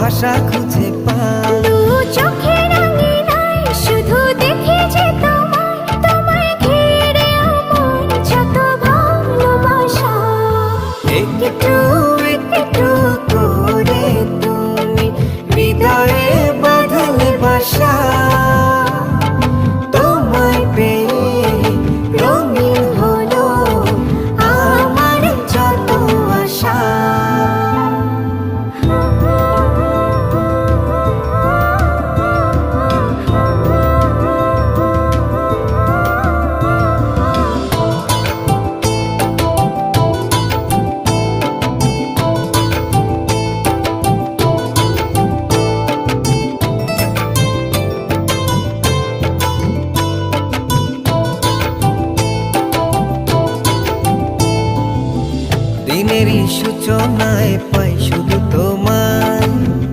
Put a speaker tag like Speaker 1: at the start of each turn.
Speaker 1: ভাষা খুঁজে পাই।
Speaker 2: দু চোখের আঙিনায় শুধু দেখি যে তোমায়, তোমায় ঘিরে আমার যত ভালোবাসা।
Speaker 1: একটু একটু করে তুমি হৃদয়ে বাঁধলে বাসা। তোমায় পেয়ে রঙিন হলো আমার যত আশা। দিনেরই সূচনায় পাই